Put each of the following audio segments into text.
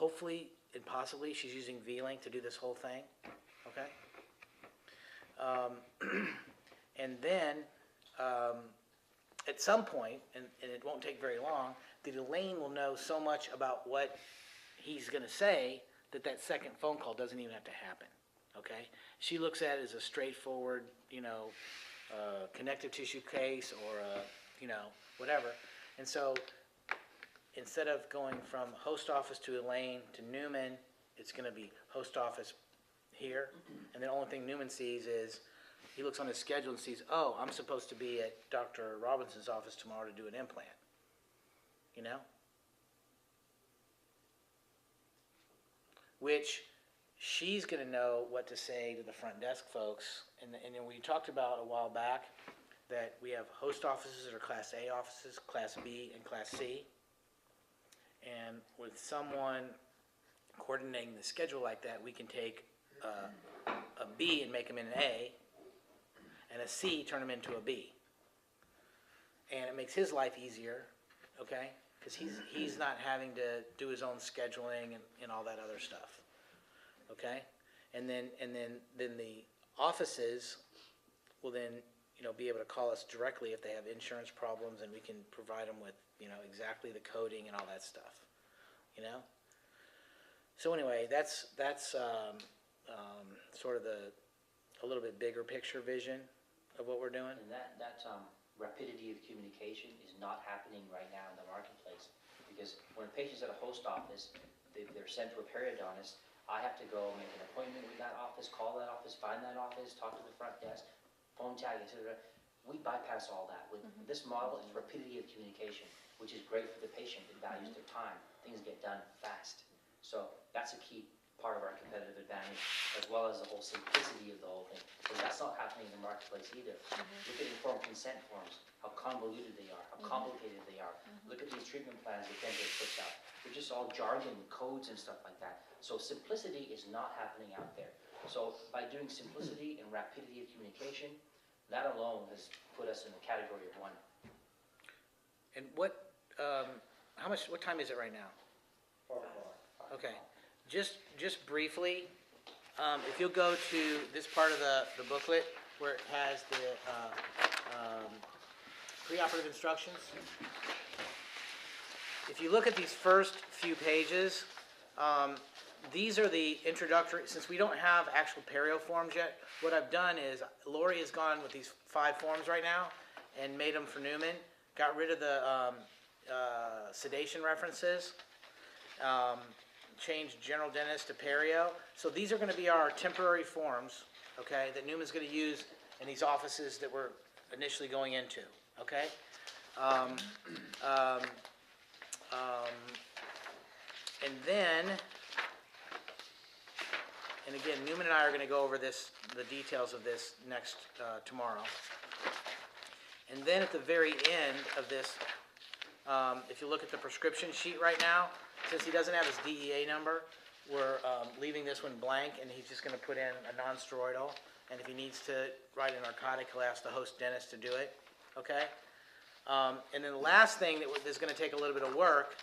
hopefully and possibly she's using V-Link to do this whole thing, okay? And then, at some point, and it won't take very long, that Elaine will know so much about what he's going to say that that second phone call doesn't even have to happen, okay? She looks at it as a straightforward, connective tissue case or whatever. And so instead of going from host office to Elaine to Newman, it's going to be host office here. And the only thing Newman sees is he looks on his schedule and sees, oh, I'm supposed to be at Dr. Robinson's office tomorrow to do an implant. Which she's going to know what to say to the front desk folks. And then we talked about a while back that we have host offices that are Class A offices, Class B, and Class C. And with someone coordinating the schedule like that, we can take a B and make them in an A, and a C turn them into a B. And it makes his life easier, okay? Because he's not having to do his own scheduling and all that other stuff, okay? And then the offices will then be able to call us directly if they have insurance problems, and we can provide them with exactly the coding and all that stuff, So anyway, that's sort of a little bit bigger picture vision of what we're doing. And that rapidity of communication is not happening right now in the marketplace, because when a patient's at a host office, they're sent to a periodontist. I have to go make an appointment with that office, call that office, find that office, talk to the front desk, phone tag, etc. We bypass all that. With this model, it's rapidity of communication, which is great for the patient. It values their time. Things get done fast. So that's a key part of our competitive advantage, as well as the whole simplicity of the whole thing. Because that's not happening in the marketplace either. Look at informed consent forms, how convoluted they are, how complicated they are. Look at these treatment plans that dentist puts out. They're just all jargon, codes and stuff like that. So simplicity is not happening out there. So by doing simplicity and rapidity of communication, that alone has put us in the category of one. And what time is it right now? 4 o'clock. Okay, just briefly, if you'll go to this part of the booklet where it has the preoperative instructions. If you look at these first few pages, these are the introductory. Since we don't have actual perio forms yet, what I've done is Lori has gone with these 5 forms right now and made them for Newman. Got rid of the sedation references. Changed general dentist to perio. So these are going to be our temporary forms, okay, that Newman's going to use in these offices that we're initially going into, okay? And then, and again, Newman and I are going to go over the details of this next tomorrow. And then at the very end of this, if you look at the prescription sheet right now, since he doesn't have his DEA number, we're leaving this one blank, and he's just going to put in a non-steroidal. And if he needs to write a narcotic, he'll ask the host dentist to do it. Okay? And then the last thing that's going to take a little bit of work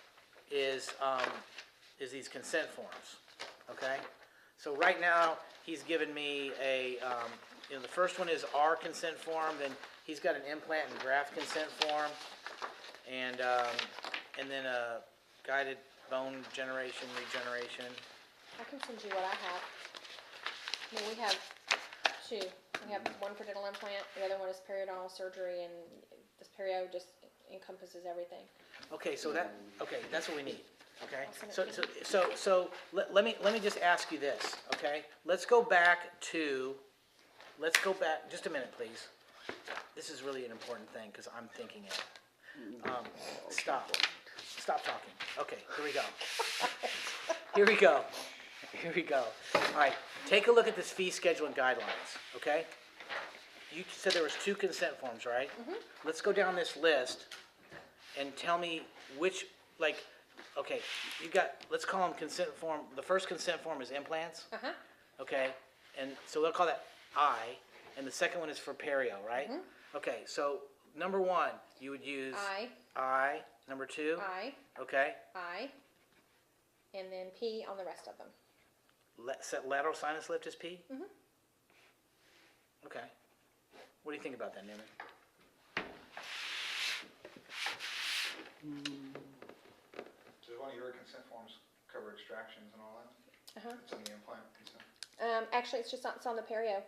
is these consent forms. Okay? So right now, he's given me the first one is our consent form. Then he's got an implant and graft consent form, and then a guided bone generation, regeneration. I can send you what I have. We have 2. We have one for dental implant, the other one is periodontal surgery, and this perio just encompasses everything. Okay, so that's what we need. Okay, so let me just ask you this. Okay, let's go back just a minute, please. This is really an important thing because I'm thinking it. Stop talking. Okay, here we go. All right, take a look at this fee schedule and guidelines, okay? You said there was 2 consent forms, right? Let's go down this list and tell me which, okay, let's call them consent form. The first consent form is implants, okay? And so we'll call that I, and the second one is for perio, right? Okay, so number 1, you would use I. Number 2? I. Okay. I. and then P on the rest of them. Lateral sinus lift is P? Mhm. Okay. What do you think about that, Newman? Does one of your consent forms cover extractions and all that? Uh-huh. It's on the implant consent. Actually, it's on the perio,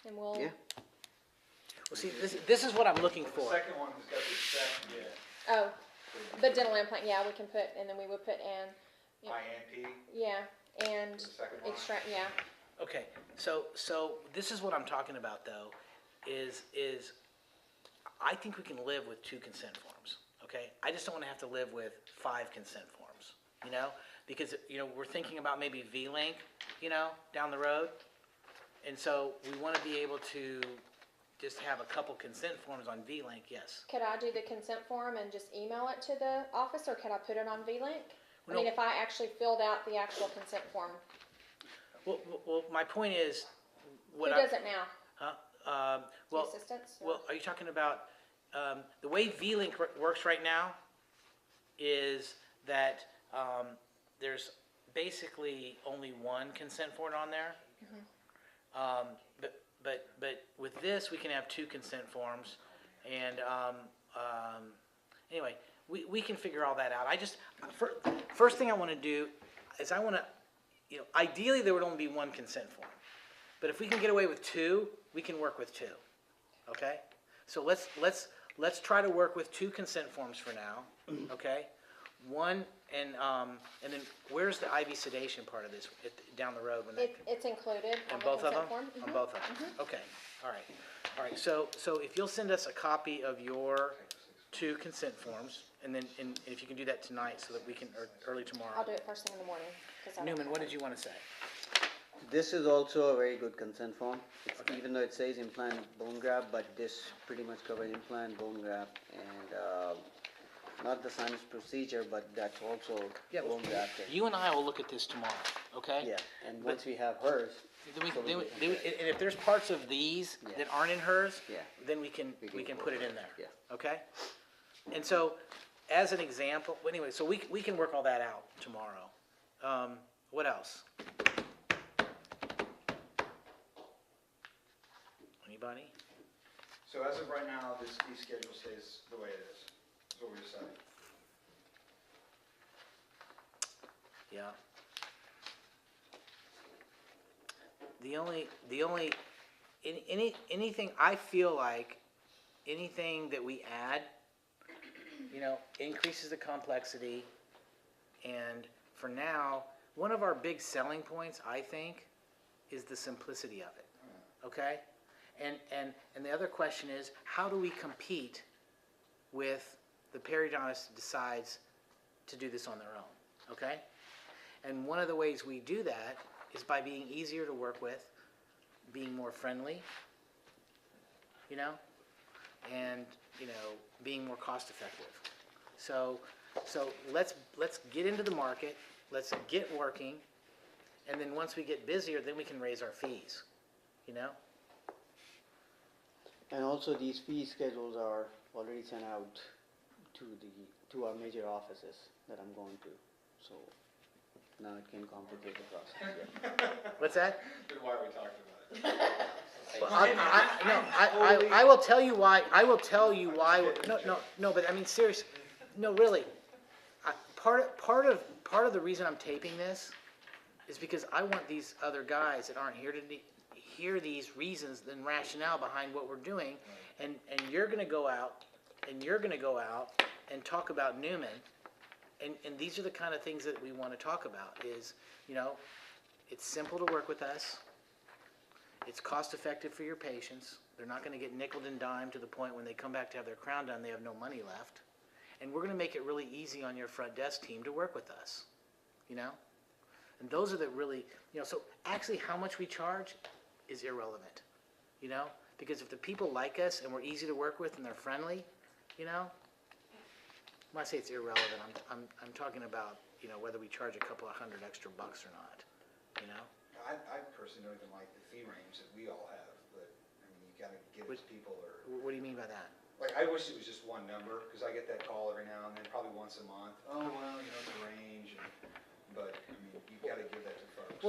and we'll. Yeah. Well, see, this is what I'm looking The for. second one has got the extraction. Oh, the dental implant. Yeah, we can put, and then we would put in. I and P, Yeah, and the second line. extract. Yeah. Okay, so this is what I'm talking about though, is I think we can live with 2 consent forms, okay? I just don't wanna have to live with 5 consent forms, you know? Because, you know, we're thinking about maybe V-Link, you know, down the road. And so we wanna be able to just have a couple consent forms on V-Link, yes. Could I do the consent form and just email it to the office, or could I put it on VLink? I No. mean, if I actually filled out the actual consent form, Well, my point is, who what does it now? the The assistants? or- Well, are you talking about, the way V-Link works right now is that, there's basically only one consent form on there. But with this, we can have 2 consent forms, and, anyway, we can figure all that out. First thing I wanna do is I wanna, you know, ideally, there would only be 1 consent form. But if we can get away with 2, we can work with 2, okay? So let's try to work with 2 consent forms for now, okay? One, and then where's the IV sedation part of this, down the road when that? It's included on On the both of consent them? form? On Mhm. both of them? Okay, all right. So if you'll send us a copy of your 2 consent forms, and then, and if you can do that tonight so that we can, or early I'll tomorrow. do it first thing in the morning. 'Cause I don't Newman, have what it. did you want to say? This is also a very good consent form. It's, Okay. even though it says implant bone graft, but this pretty much covers implant bone graft and not the sinus procedure, but that's also Yeah, well, bone graft. You and I will look at this tomorrow, okay? Yeah, and once we have hers, Then we, So we then we, can then we- and if there's parts of these Yeah. that aren't in hers, Yeah. then we can put it in there. Yeah. Okay? And so, as an example, well, anyway, so we can work all that out tomorrow. What else? Anybody? So as of right now, this fee schedule stays the way it is what we decided. Yeah. The only, anything, I feel like, anything that we add, you know, increases the complexity. And for now, one of our big selling points, I think, is the simplicity of it, okay? And the other question is, how do we compete with the periodontist that decides to do this on their own, okay? And one of the ways we do that is by being easier to work with, being more friendly, you know, and, you know, being more cost effective. So let's get into the market, let's get working, and then once we get busier, then we can raise our fees, you know? and also these fee schedules are already sent out to our major offices that I'm going to. So now it can complicate the process. Yeah. What's that? Then why are we talking about it? Well, I will tell you why, no, but I mean, seriously, no, really. Part of the reason I'm taping this is because I want these other guys that aren't here to hear these reasons and rationale behind what we're doing, and you're gonna go out, and talk about Newman, and these are the kind of things that we wanna talk about, is, you know, it's simple to work with us. It's cost effective for your patients. They're not gonna get nickeled and dimed to the point when they come back to have their crown done, they have no money left. And we're gonna make it really easy on your front desk team to work with us, you know? And those are the really, you know, so actually how much we charge is irrelevant, you know? Because if the people like us and we're easy to work with and they're friendly, you know? When I say it's irrelevant, I'm talking about, you know, whether we charge a couple of $100 extra bucks or not, you know? I personally don't even like the fee range that we all have, but, I mean, you gotta give it to people, or, What do you mean by that? like, I wish it was just one number, because I get that call every now and then, probably once a month. Oh, well, you know, the range, and,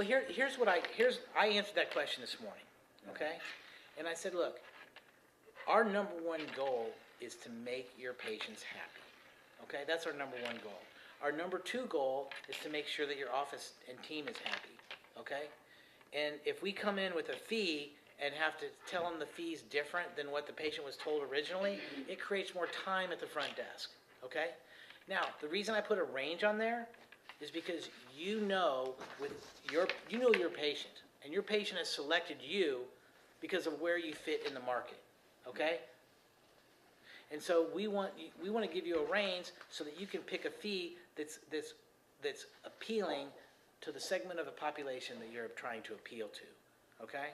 Well, here's I answered that question this morning, okay? And I said, look, our number one goal is to make your patients happy, okay? That's our number one goal. Our number two goal is to make sure that your office and team is happy, okay? And if we come in with a fee and have to tell them the fee's different than what the patient was told originally, it creates more time at the front desk, okay? Now, the reason I put a range on there is because you know your patient, and your patient has selected you because of where you fit in the market, okay? And so we want to give you a range so that you can pick a fee that's appealing to the segment of the population that you're trying to appeal to, okay?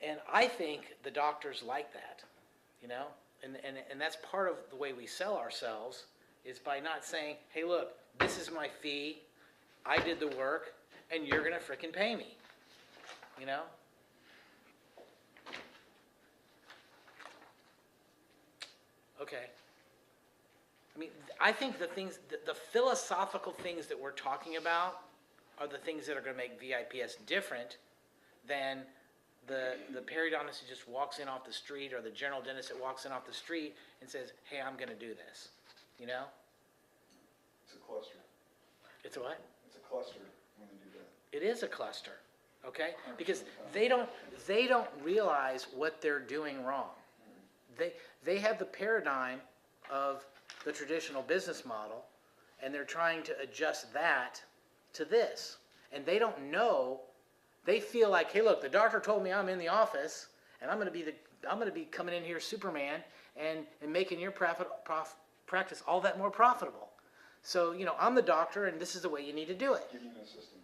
And I think the doctors like that, you know? And that's part of the way we sell ourselves is by not saying, hey, look, this is my fee, I did the work, and you're going to frickin' pay me, you know? Okay. I mean, I think the philosophical things that we're talking about are the things that are going to make VIPS different than the periodontist who just walks in off the street or the general dentist that walks in off the street and says, hey, I'm going to do this, you know? It's a cluster. It's a what? It's a cluster when they do that. It is a cluster, okay? Because they don't realize what they're doing wrong. They have the paradigm of the traditional business model, and they're trying to adjust that to this. And they don't know. They feel like, hey, look, the doctor told me I'm in the office, and I'm going to be coming in here Superman and making your practice all that more profitable. So, you know, I'm the doctor, and this is the way you need to do it. Give you an assistant.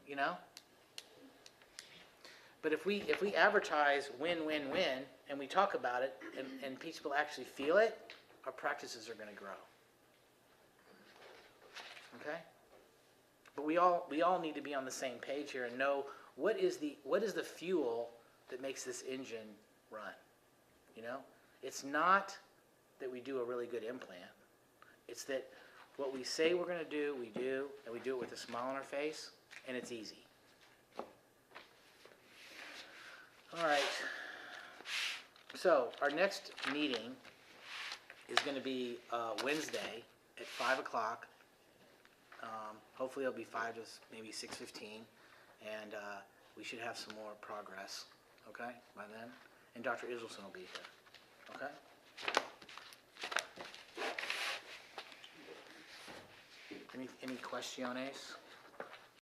You know? But if we advertise win, win, win, and we talk about it, and people actually feel it, our practices are going to grow. Okay? But we all need to be on the same page here and know what is the fuel that makes this engine run. You know? It's not that we do a really good implant. It's that what we say we're going to do, we do, and we do it with a smile on our face, and it's easy. All right. So our next meeting is going to be Wednesday at 5 o'clock. Hopefully it'll be 5 to maybe 6:15, and we should have some more progress, okay, by then. And Dr. Israelson will be here, okay? Any questiones?